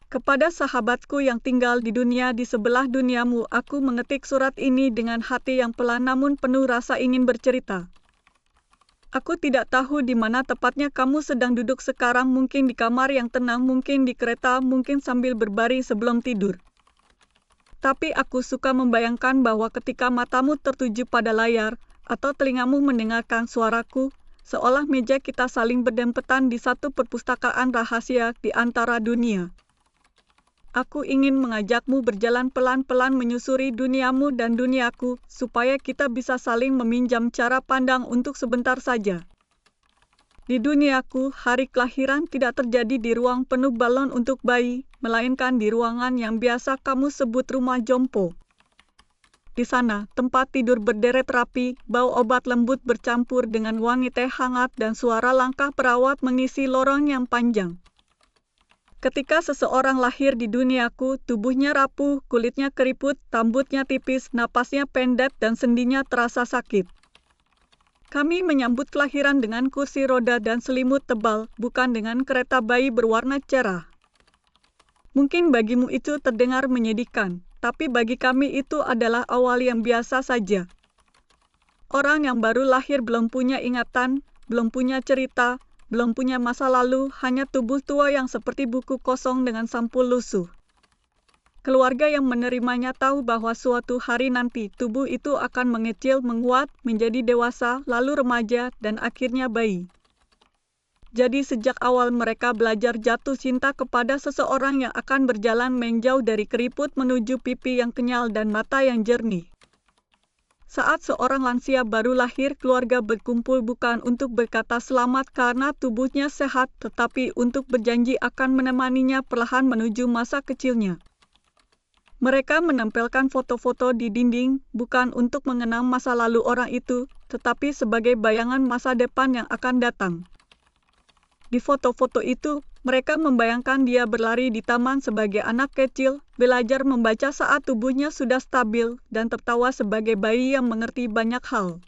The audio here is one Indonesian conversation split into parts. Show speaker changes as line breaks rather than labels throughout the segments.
Kepada sahabatku yang tinggal di dunia di sebelah duniamu, aku mengetik surat ini dengan hati yang pelan namun penuh rasa ingin bercerita. Aku tidak tahu di mana tepatnya kamu sedang duduk sekarang, mungkin di kamar yang tenang, mungkin di kereta, mungkin sambil berbaring sebelum tidur. Tapi aku suka membayangkan bahwa ketika matamu tertuju pada layar, atau telingamu mendengarkan suaraku, seolah meja kita saling berdempetan di satu perpustakaan rahasia di antara dunia. Aku ingin mengajakmu berjalan pelan-pelan menyusuri duniamu dan duniaku, supaya kita bisa saling meminjam cara pandang untuk sebentar saja. Di duniaku, hari kelahiran tidak terjadi di ruang penuh balon untuk bayi, melainkan di ruangan yang biasa kamu sebut rumah jompo. Di sana, tempat tidur berderet rapi, bau obat lembut bercampur dengan wangi teh hangat dan suara langkah perawat mengisi lorong yang panjang. Ketika seseorang lahir di duniaku, tubuhnya rapuh, kulitnya keriput, rambutnya tipis, napasnya pendek, dan sendinya terasa sakit. Kami menyambut kelahiran dengan kursi roda dan selimut tebal, bukan dengan kereta bayi berwarna cerah. Mungkin bagimu itu terdengar menyedihkan, tapi bagi kami itu adalah awal yang biasa saja. Orang yang baru lahir belum punya ingatan, belum punya cerita, belum punya masa lalu, hanya tubuh tua yang seperti buku kosong dengan sampul lusuh. Keluarga yang menerimanya tahu bahwa suatu hari nanti tubuh itu akan mengecil, menguat, menjadi dewasa, lalu remaja, dan akhirnya bayi. Jadi sejak awal mereka belajar jatuh cinta kepada seseorang yang akan berjalan menjauh dari keriput menuju pipi yang kenyal dan mata yang jernih. Saat seorang lansia baru lahir, keluarga berkumpul bukan untuk berkata selamat karena tubuhnya sehat, tetapi untuk berjanji akan menemaninya perlahan menuju masa kecilnya. Mereka menempelkan foto-foto di dinding, bukan untuk mengenang masa lalu orang itu, tetapi sebagai bayangan masa depan yang akan datang. Di foto-foto itu, mereka membayangkan dia berlari di taman sebagai anak kecil, belajar membaca saat tubuhnya sudah stabil, dan tertawa sebagai bayi yang mengerti banyak hal.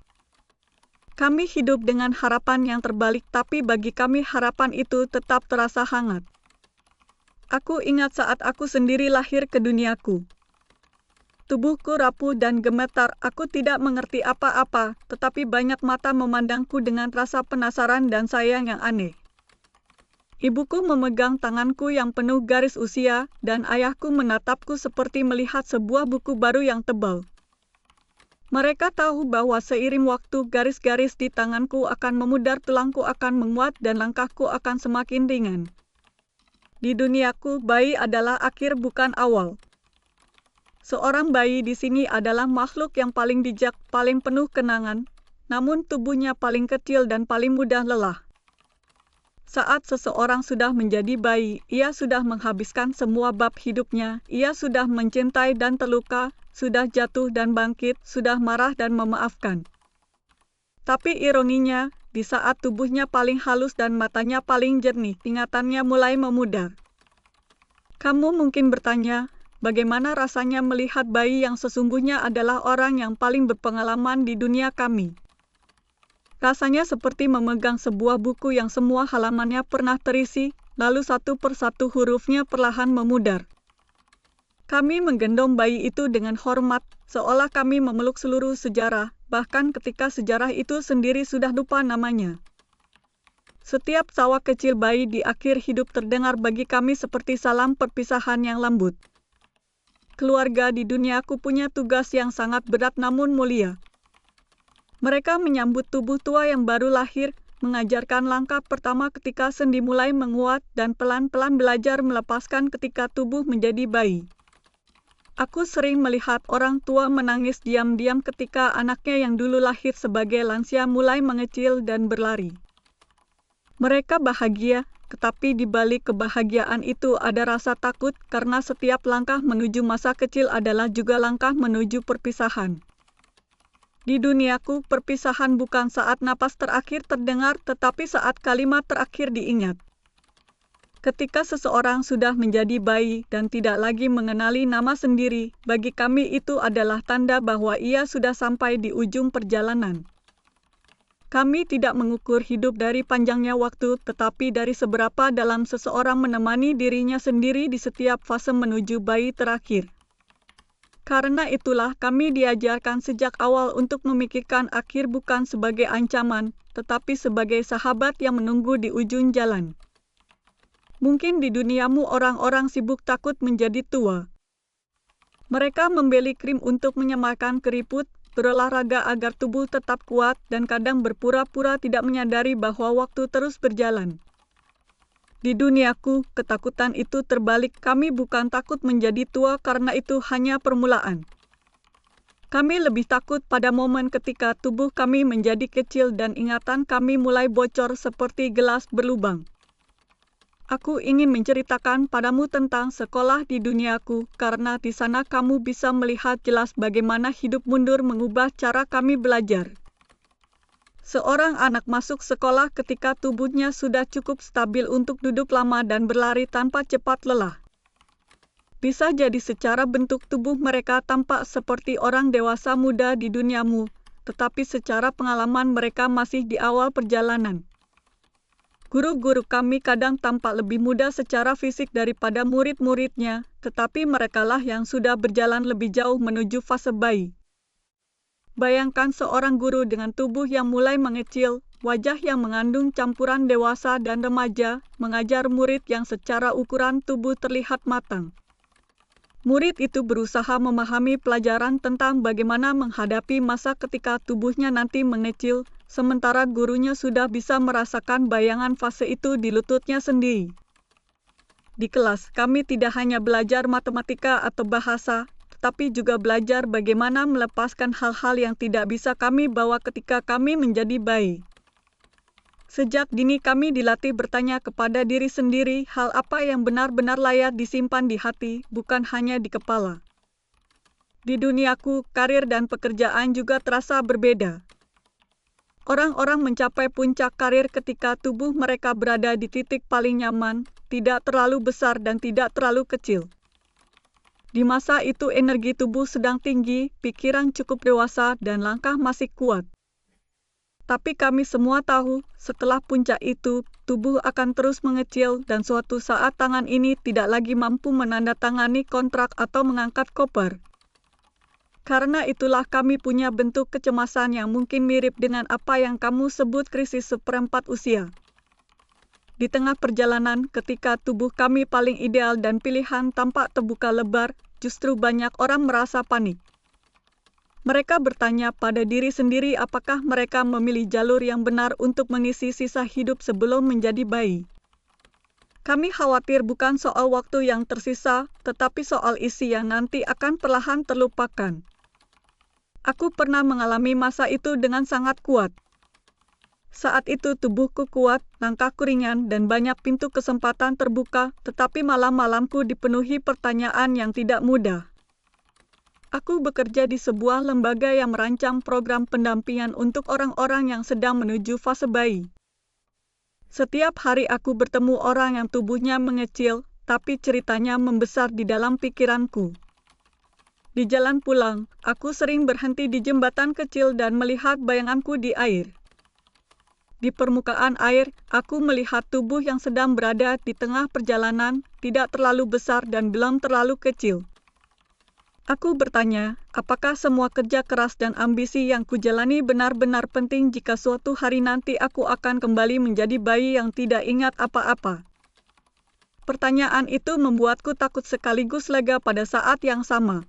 Kami hidup dengan harapan yang terbalik, tapi bagi kami harapan itu tetap terasa hangat. Aku ingat saat aku sendiri lahir ke duniaku. Tubuhku rapuh dan gemetar, aku tidak mengerti apa-apa, tetapi banyak mata memandangku dengan rasa penasaran dan sayang yang aneh. Ibuku memegang tanganku yang penuh garis usia, dan ayahku menatapku seperti melihat sebuah buku baru yang tebal. Mereka tahu bahwa seiring waktu garis-garis di tanganku akan memudar, tulangku akan menguat, dan langkahku akan semakin ringan. Di duniaku, bayi adalah akhir bukan awal. Seorang bayi di sini adalah makhluk yang paling bijak, paling penuh kenangan, namun tubuhnya paling kecil dan paling mudah lelah. Saat seseorang sudah menjadi bayi, ia sudah menghabiskan semua bab hidupnya, ia sudah mencintai dan terluka, sudah jatuh dan bangkit, sudah marah dan memaafkan. Tapi ironinya, di saat tubuhnya paling halus dan matanya paling jernih, ingatannya mulai memudar. Kamu mungkin bertanya, bagaimana rasanya melihat bayi yang sesungguhnya adalah orang yang paling berpengalaman di dunia kami? Rasanya seperti memegang sebuah buku yang semua halamannya pernah terisi, lalu satu persatu hurufnya perlahan memudar. Kami menggendong bayi itu dengan hormat, seolah kami memeluk seluruh sejarah, bahkan ketika sejarah itu sendiri sudah lupa namanya. Setiap tawa kecil bayi di akhir hidup terdengar bagi kami seperti salam perpisahan yang lembut. Keluarga di duniaku punya tugas yang sangat berat namun mulia. Mereka menyambut tubuh tua yang baru lahir, mengajarkan langkah pertama ketika sendi mulai menguat, dan pelan-pelan belajar melepaskan ketika tubuh menjadi bayi. Aku sering melihat orang tua menangis diam-diam ketika anaknya yang dulu lahir sebagai lansia mulai mengecil dan berlari. Mereka bahagia, tetapi di balik kebahagiaan itu ada rasa takut karena setiap langkah menuju masa kecil adalah juga langkah menuju perpisahan. Di duniaku, perpisahan bukan saat napas terakhir terdengar, tetapi saat kalimat terakhir diingat. Ketika seseorang sudah menjadi bayi dan tidak lagi mengenali nama sendiri, bagi kami itu adalah tanda bahwa ia sudah sampai di ujung perjalanan. Kami tidak mengukur hidup dari panjangnya waktu, tetapi dari seberapa dalam seseorang menemani dirinya sendiri di setiap fase menuju bayi terakhir. Karena itulah kami diajarkan sejak awal untuk memikirkan akhir bukan sebagai ancaman, tetapi sebagai sahabat yang menunggu di ujung jalan. Mungkin di duniamu orang-orang sibuk takut menjadi tua. Mereka membeli krim untuk menyemakan keriput, berolahraga agar tubuh tetap kuat, dan kadang berpura-pura tidak menyadari bahwa waktu terus berjalan. Di duniaku, ketakutan itu terbalik. Kami bukan takut menjadi tua karena itu hanya permulaan. Kami lebih takut pada momen ketika tubuh kami menjadi kecil dan ingatan kami mulai bocor seperti gelas berlubang. Aku ingin menceritakan padamu tentang sekolah di duniaku, karena di sana kamu bisa melihat jelas bagaimana hidup mundur mengubah cara kami belajar. Seorang anak masuk sekolah ketika tubuhnya sudah cukup stabil untuk duduk lama dan berlari tanpa cepat lelah. Bisa jadi secara bentuk tubuh mereka tampak seperti orang dewasa muda di duniamu, tetapi secara pengalaman mereka masih di awal perjalanan. Guru-guru kami kadang tampak lebih muda secara fisik daripada murid-muridnya, tetapi merekalah yang sudah berjalan lebih jauh menuju fase bayi. Bayangkan seorang guru dengan tubuh yang mulai mengecil, wajah yang mengandung campuran dewasa dan remaja, mengajar murid yang secara ukuran tubuh terlihat matang. Murid itu berusaha memahami pelajaran tentang bagaimana menghadapi masa ketika tubuhnya nanti mengecil, sementara gurunya sudah bisa merasakan bayangan fase itu di lututnya sendiri. Di kelas, kami tidak hanya belajar matematika atau bahasa, tetapi juga belajar bagaimana melepaskan hal-hal yang tidak bisa kami bawa ketika kami menjadi bayi. Sejak dini kami dilatih bertanya kepada diri sendiri hal apa yang benar-benar layak disimpan di hati, bukan hanya di kepala. Di duniaku, karir dan pekerjaan juga terasa berbeda. Orang-orang mencapai puncak karir ketika tubuh mereka berada di titik paling nyaman, tidak terlalu besar dan tidak terlalu kecil. Di masa itu energi tubuh sedang tinggi, pikiran cukup dewasa, dan langkah masih kuat. Tapi kami semua tahu, setelah puncak itu, tubuh akan terus mengecil dan suatu saat tangan ini tidak lagi mampu menandatangani kontrak atau mengangkat koper. Karena itulah kami punya bentuk kecemasan yang mungkin mirip dengan apa yang kamu sebut krisis seperempat usia. Di tengah perjalanan, ketika tubuh kami paling ideal dan pilihan tampak terbuka lebar, justru banyak orang merasa panik. Mereka bertanya pada diri sendiri apakah mereka memilih jalur yang benar untuk mengisi sisa hidup sebelum menjadi bayi. Kami khawatir bukan soal waktu yang tersisa, tetapi soal isi yang nanti akan perlahan terlupakan. Aku pernah mengalami masa itu dengan sangat kuat. Saat itu tubuhku kuat, langkahku ringan, dan banyak pintu kesempatan terbuka, tetapi malam-malamku dipenuhi pertanyaan yang tidak mudah. Aku bekerja di sebuah lembaga yang merancang program pendampingan untuk orang-orang yang sedang menuju fase bayi. Setiap hari aku bertemu orang yang tubuhnya mengecil, tapi ceritanya membesar di dalam pikiranku. Di jalan pulang, aku sering berhenti di jembatan kecil dan melihat bayanganku di air. Di permukaan air, aku melihat tubuh yang sedang berada di tengah perjalanan, tidak terlalu besar dan belum terlalu kecil. Aku bertanya, apakah semua kerja keras dan ambisi yang kujalani benar-benar penting jika suatu hari nanti aku akan kembali menjadi bayi yang tidak ingat apa-apa? Pertanyaan itu membuatku takut sekaligus lega pada saat yang sama.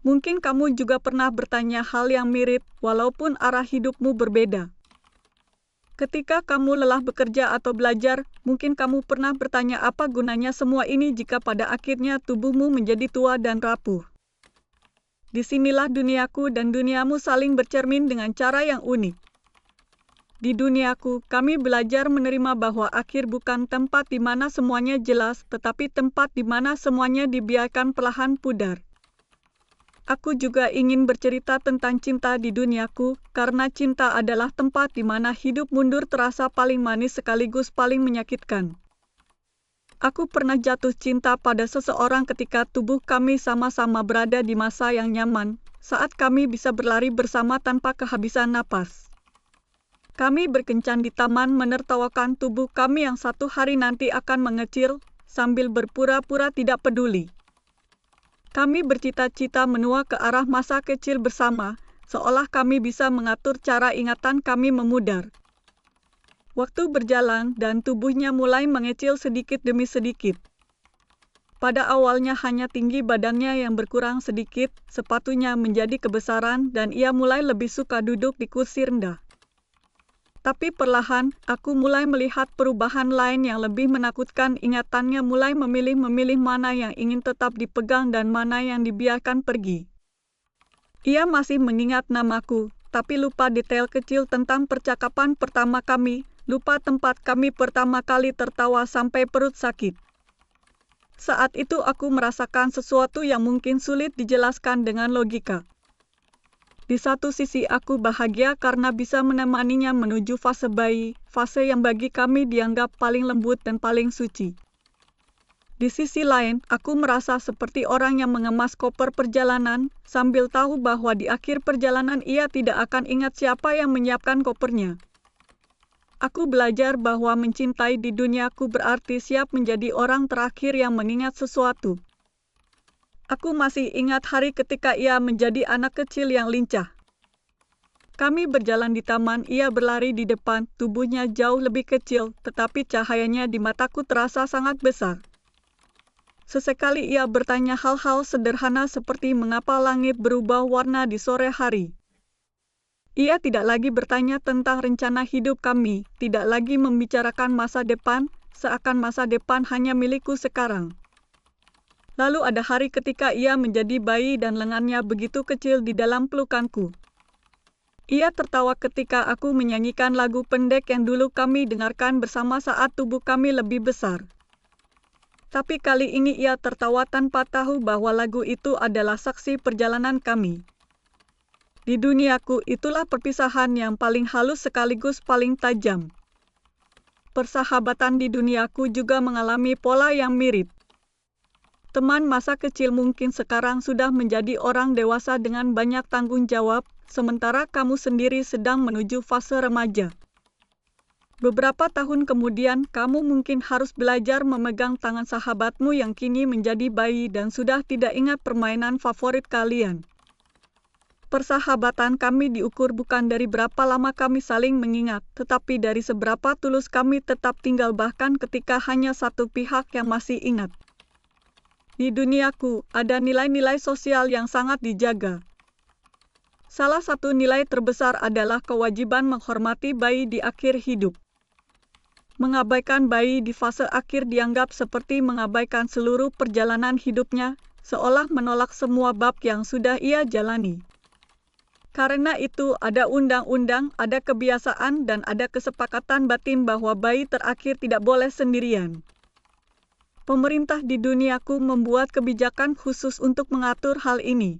Mungkin kamu juga pernah bertanya hal yang mirip, walaupun arah hidupmu berbeda. Ketika kamu lelah bekerja atau belajar, mungkin kamu pernah bertanya apa gunanya semua ini jika pada akhirnya tubuhmu menjadi tua dan rapuh. Disinilah duniaku dan duniamu saling bercermin dengan cara yang unik. Di duniaku, kami belajar menerima bahwa akhir bukan tempat di mana semuanya jelas, tetapi tempat di mana semuanya dibiarkan perlahan pudar. Aku juga ingin bercerita tentang cinta di duniaku, karena cinta adalah tempat di mana hidup mundur terasa paling manis sekaligus paling menyakitkan. Aku pernah jatuh cinta pada seseorang ketika tubuh kami sama-sama berada di masa yang nyaman, saat kami bisa berlari bersama tanpa kehabisan napas. Kami berkencan di taman menertawakan tubuh kami yang satu hari nanti akan mengecil sambil berpura-pura tidak peduli. Kami bercita-cita menua ke arah masa kecil bersama, seolah kami bisa mengatur cara ingatan kami memudar. Waktu berjalan dan tubuhnya mulai mengecil sedikit demi sedikit. Pada awalnya hanya tinggi badannya yang berkurang sedikit, sepatunya menjadi kebesaran dan ia mulai lebih suka duduk di kursi rendah. Tapi perlahan, aku mulai melihat perubahan lain yang lebih menakutkan. Ingatannya mulai memilih-memilih mana yang ingin tetap dipegang dan mana yang dibiarkan pergi. Ia masih mengingat namaku, tapi lupa detail kecil tentang percakapan pertama kami, lupa tempat kami pertama kali tertawa sampai perut sakit. Saat itu aku merasakan sesuatu yang mungkin sulit dijelaskan dengan logika. Di satu sisi aku bahagia karena bisa menemaninya menuju fase bayi, fase yang bagi kami dianggap paling lembut dan paling suci. Di sisi lain, aku merasa seperti orang yang mengemas koper perjalanan, sambil tahu bahwa di akhir perjalanan ia tidak akan ingat siapa yang menyiapkan kopernya. Aku belajar bahwa mencintai di duniaku berarti siap menjadi orang terakhir yang mengingat sesuatu. Aku masih ingat hari ketika ia menjadi anak kecil yang lincah. Kami berjalan di taman, ia berlari di depan, tubuhnya jauh lebih kecil, tetapi cahayanya di mataku terasa sangat besar. Sesekali ia bertanya hal-hal sederhana seperti mengapa langit berubah warna di sore hari. Ia tidak lagi bertanya tentang rencana hidup kami, tidak lagi membicarakan masa depan, seakan masa depan hanya milikku sekarang. Lalu ada hari ketika ia menjadi bayi dan lengannya begitu kecil di dalam pelukanku. Ia tertawa ketika aku menyanyikan lagu pendek yang dulu kami dengarkan bersama saat tubuh kami lebih besar. Tapi kali ini ia tertawa tanpa tahu bahwa lagu itu adalah saksi perjalanan kami. Di duniaku itulah perpisahan yang paling halus sekaligus paling tajam. Persahabatan di duniaku juga mengalami pola yang mirip. Teman masa kecil mungkin sekarang sudah menjadi orang dewasa dengan banyak tanggung jawab, sementara kamu sendiri sedang menuju fase remaja. Beberapa tahun kemudian, kamu mungkin harus belajar memegang tangan sahabatmu yang kini menjadi bayi dan sudah tidak ingat permainan favorit kalian. Persahabatan kami diukur bukan dari berapa lama kami saling mengingat, tetapi dari seberapa tulus kami tetap tinggal bahkan ketika hanya satu pihak yang masih ingat. Di duniaku, ada nilai-nilai sosial yang sangat dijaga. Salah satu nilai terbesar adalah kewajiban menghormati bayi di akhir hidup. Mengabaikan bayi di fase akhir dianggap seperti mengabaikan seluruh perjalanan hidupnya, seolah menolak semua bab yang sudah ia jalani. Karena itu, ada undang-undang, ada kebiasaan, dan ada kesepakatan batin bahwa bayi terakhir tidak boleh sendirian. Pemerintah di duniaku membuat kebijakan khusus untuk mengatur hal ini.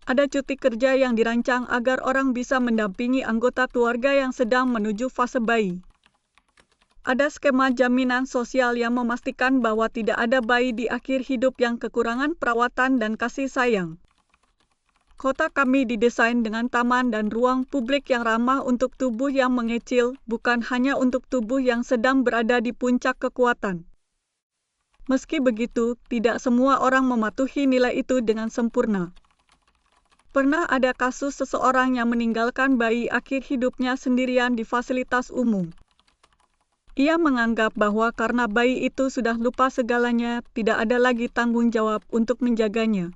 Ada cuti kerja yang dirancang agar orang bisa mendampingi anggota keluarga yang sedang menuju fase bayi. Ada skema jaminan sosial yang memastikan bahwa tidak ada bayi di akhir hidup yang kekurangan perawatan dan kasih sayang. Kota kami didesain dengan taman dan ruang publik yang ramah untuk tubuh yang mengecil, bukan hanya untuk tubuh yang sedang berada di puncak kekuatan. Meski begitu, tidak semua orang mematuhi nilai itu dengan sempurna. Pernah ada kasus seseorang yang meninggalkan bayi akhir hidupnya sendirian di fasilitas umum. Ia menganggap bahwa karena bayi itu sudah lupa segalanya, tidak ada lagi tanggung jawab untuk menjaganya.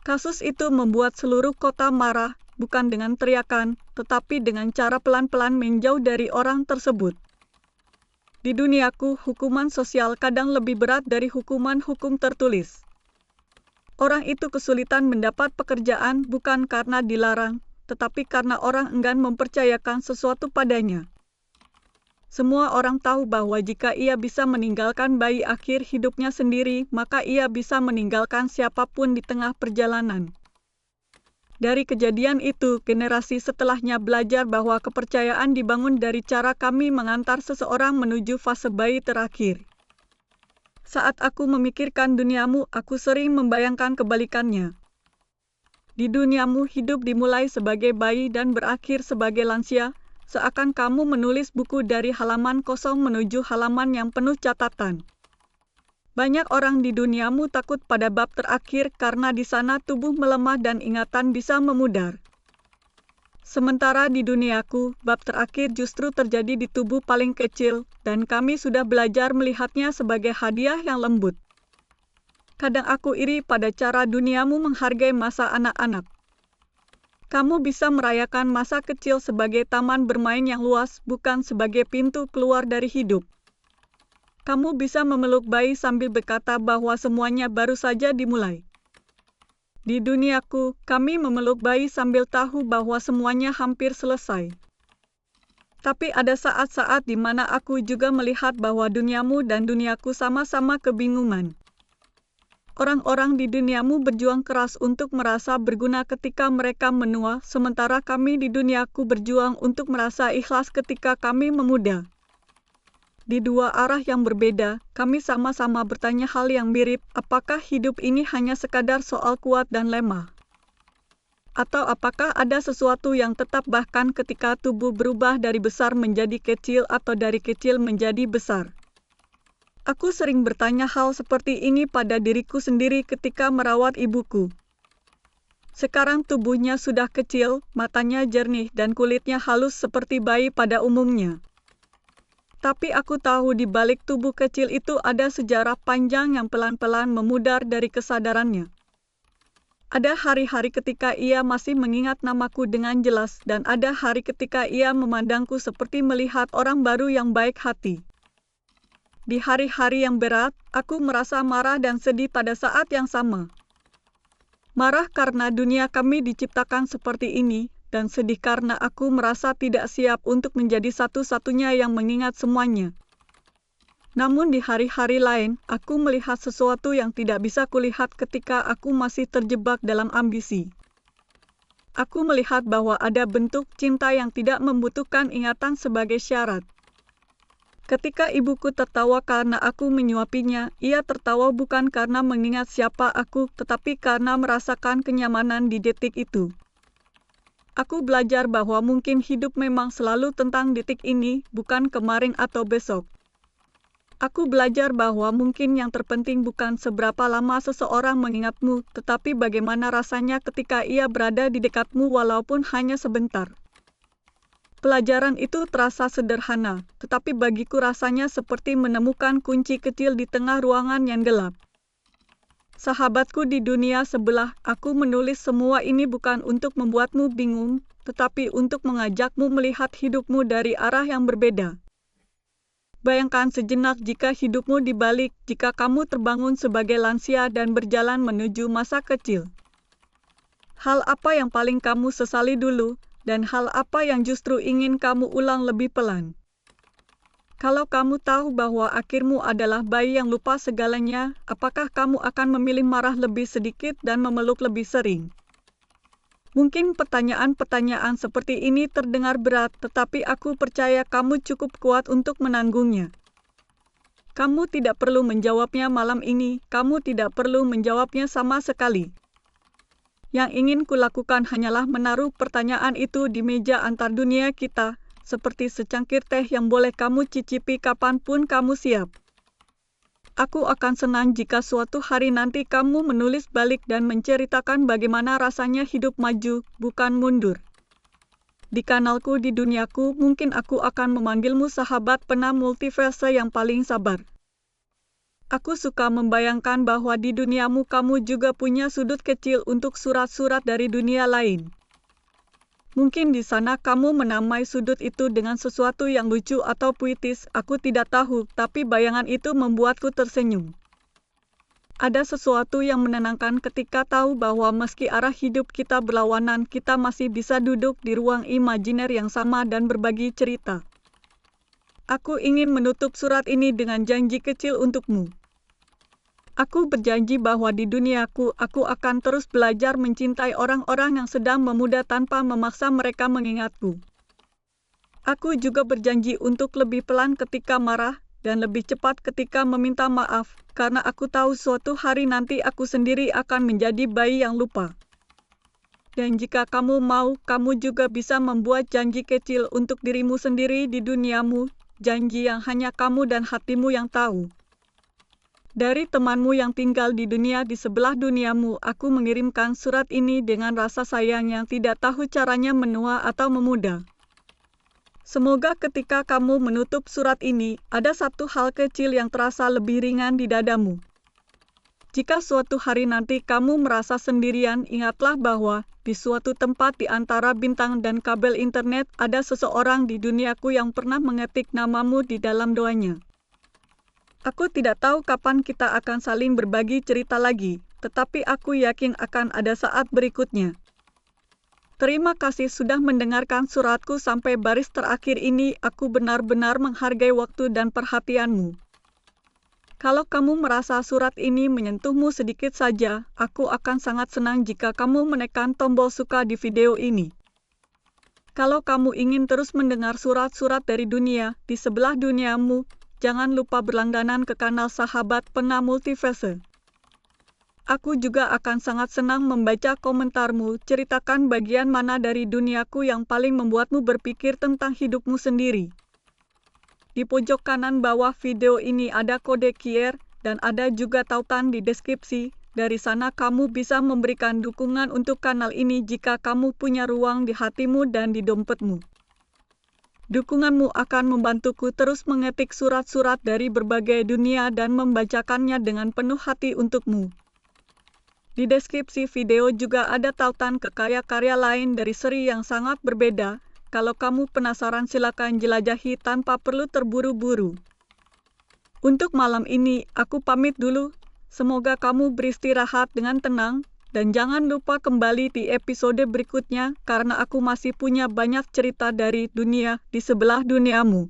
Kasus itu membuat seluruh kota marah, bukan dengan teriakan, tetapi dengan cara pelan-pelan menjauh dari orang tersebut. Di duniaku, hukuman sosial kadang lebih berat dari hukuman hukum tertulis. Orang itu kesulitan mendapat pekerjaan bukan karena dilarang, tetapi karena orang enggan mempercayakan sesuatu padanya. Semua orang tahu bahwa jika ia bisa meninggalkan bayi akhir hidupnya sendiri, maka ia bisa meninggalkan siapapun di tengah perjalanan. Dari kejadian itu, generasi setelahnya belajar bahwa kepercayaan dibangun dari cara kami mengantar seseorang menuju fase bayi terakhir. Saat aku memikirkan duniamu, aku sering membayangkan kebalikannya. Di duniamu hidup dimulai sebagai bayi dan berakhir sebagai lansia, seakan kamu menulis buku dari halaman kosong menuju halaman yang penuh catatan. Banyak orang di duniamu takut pada bab terakhir karena di sana tubuh melemah dan ingatan bisa memudar. Sementara di duniaku, bab terakhir justru terjadi di tubuh paling kecil, dan kami sudah belajar melihatnya sebagai hadiah yang lembut. Kadang aku iri pada cara duniamu menghargai masa anak-anak. Kamu bisa merayakan masa kecil sebagai taman bermain yang luas, bukan sebagai pintu keluar dari hidup. Kamu bisa memeluk bayi sambil berkata bahwa semuanya baru saja dimulai. Di duniaku, kami memeluk bayi sambil tahu bahwa semuanya hampir selesai. Tapi ada saat-saat di mana aku juga melihat bahwa duniamu dan duniaku sama-sama kebingungan. Orang-orang di duniamu berjuang keras untuk merasa berguna ketika mereka menua, sementara kami di duniaku berjuang untuk merasa ikhlas ketika kami memuda. Di dua arah yang berbeda, kami sama-sama bertanya hal yang mirip, apakah hidup ini hanya sekadar soal kuat dan lemah? Atau apakah ada sesuatu yang tetap bahkan ketika tubuh berubah dari besar menjadi kecil atau dari kecil menjadi besar? Aku sering bertanya hal seperti ini pada diriku sendiri ketika merawat ibuku. Sekarang tubuhnya sudah kecil, matanya jernih dan kulitnya halus seperti bayi pada umumnya. Tapi aku tahu di balik tubuh kecil itu ada sejarah panjang yang pelan-pelan memudar dari kesadarannya. Ada hari-hari ketika ia masih mengingat namaku dengan jelas, dan ada hari ketika ia memandangku seperti melihat orang baru yang baik hati. Di hari-hari yang berat, aku merasa marah dan sedih pada saat yang sama. Marah karena dunia kami diciptakan seperti ini, dan sedih karena aku merasa tidak siap untuk menjadi satu-satunya yang mengingat semuanya. Namun di hari-hari lain, aku melihat sesuatu yang tidak bisa kulihat ketika aku masih terjebak dalam ambisi. Aku melihat bahwa ada bentuk cinta yang tidak membutuhkan ingatan sebagai syarat. Ketika ibuku tertawa karena aku menyuapinya, ia tertawa bukan karena mengingat siapa aku, tetapi karena merasakan kenyamanan di detik itu. Aku belajar bahwa mungkin hidup memang selalu tentang detik ini, bukan kemarin atau besok. Aku belajar bahwa mungkin yang terpenting bukan seberapa lama seseorang mengingatmu, tetapi bagaimana rasanya ketika ia berada di dekatmu walaupun hanya sebentar. Pelajaran itu terasa sederhana, tetapi bagiku rasanya seperti menemukan kunci kecil di tengah ruangan yang gelap. Sahabatku di dunia sebelah, aku menulis semua ini bukan untuk membuatmu bingung, tetapi untuk mengajakmu melihat hidupmu dari arah yang berbeda. Bayangkan sejenak jika hidupmu dibalik, jika kamu terbangun sebagai lansia dan berjalan menuju masa kecil. Hal apa yang paling kamu sesali dulu? Dan hal apa yang justru ingin kamu ulang lebih pelan? Kalau kamu tahu bahwa akhirmu adalah bayi yang lupa segalanya, apakah kamu akan memilih marah lebih sedikit dan memeluk lebih sering? Mungkin pertanyaan-pertanyaan seperti ini terdengar berat, tetapi aku percaya kamu cukup kuat untuk menanggungnya. Kamu tidak perlu menjawabnya malam ini, kamu tidak perlu menjawabnya sama sekali. Yang ingin kulakukan hanyalah menaruh pertanyaan itu di meja antar dunia kita, seperti secangkir teh yang boleh kamu cicipi kapanpun kamu siap. Aku akan senang jika suatu hari nanti kamu menulis balik dan menceritakan bagaimana rasanya hidup maju, bukan mundur. Di kanalku di duniaku, mungkin aku akan memanggilmu sahabat pena multiverse yang paling sabar. Aku suka membayangkan bahwa di duniamu kamu juga punya sudut kecil untuk surat-surat dari dunia lain. Mungkin di sana kamu menamai sudut itu dengan sesuatu yang lucu atau puitis, aku tidak tahu, tapi bayangan itu membuatku tersenyum. Ada sesuatu yang menenangkan ketika tahu bahwa meski arah hidup kita berlawanan, kita masih bisa duduk di ruang imajiner yang sama dan berbagi cerita. Aku ingin menutup surat ini dengan janji kecil untukmu. Aku berjanji bahwa di duniaku, aku akan terus belajar mencintai orang-orang yang sedang memuda tanpa memaksa mereka mengingatku. Aku juga berjanji untuk lebih pelan ketika marah dan lebih cepat ketika meminta maaf, karena aku tahu suatu hari nanti aku sendiri akan menjadi bayi yang lupa. Dan jika kamu mau, kamu juga bisa membuat janji kecil untuk dirimu sendiri di duniamu, janji yang hanya kamu dan hatimu yang tahu. Dari temanmu yang tinggal di dunia di sebelah duniamu, aku mengirimkan surat ini dengan rasa sayang yang tidak tahu caranya menua atau memuda. Semoga ketika kamu menutup surat ini, ada satu hal kecil yang terasa lebih ringan di dadamu. Jika suatu hari nanti kamu merasa sendirian, ingatlah bahwa di suatu tempat di antara bintang dan kabel internet ada seseorang di duniaku yang pernah mengetik namamu di dalam doanya. Aku tidak tahu kapan kita akan saling berbagi cerita lagi, tetapi aku yakin akan ada saat berikutnya. Terima kasih sudah mendengarkan suratku sampai baris terakhir ini. Aku benar-benar menghargai waktu dan perhatianmu. Kalau kamu merasa surat ini menyentuhmu sedikit saja, aku akan sangat senang jika kamu menekan tombol suka di video ini. Kalau kamu ingin terus mendengar surat-surat dari dunia di sebelah duniamu, jangan lupa berlangganan ke kanal Sahabat Pena Multiverse. Aku juga akan sangat senang membaca komentarmu. Ceritakan bagian mana dari duniaku yang paling membuatmu berpikir tentang hidupmu sendiri. Di pojok kanan bawah video ini ada kode QR dan ada juga tautan di deskripsi. Dari sana kamu bisa memberikan dukungan untuk kanal ini jika kamu punya ruang di hatimu dan di dompetmu. Dukunganmu akan membantuku terus mengetik surat-surat dari berbagai dunia dan membacakannya dengan penuh hati untukmu. Di deskripsi video juga ada tautan ke karya-karya lain dari seri yang sangat berbeda. Kalau kamu penasaran, silakan jelajahi tanpa perlu terburu-buru. Untuk malam ini, aku pamit dulu. Semoga kamu beristirahat dengan tenang, dan jangan lupa kembali di episode berikutnya karena aku masih punya banyak cerita dari dunia di sebelah duniamu.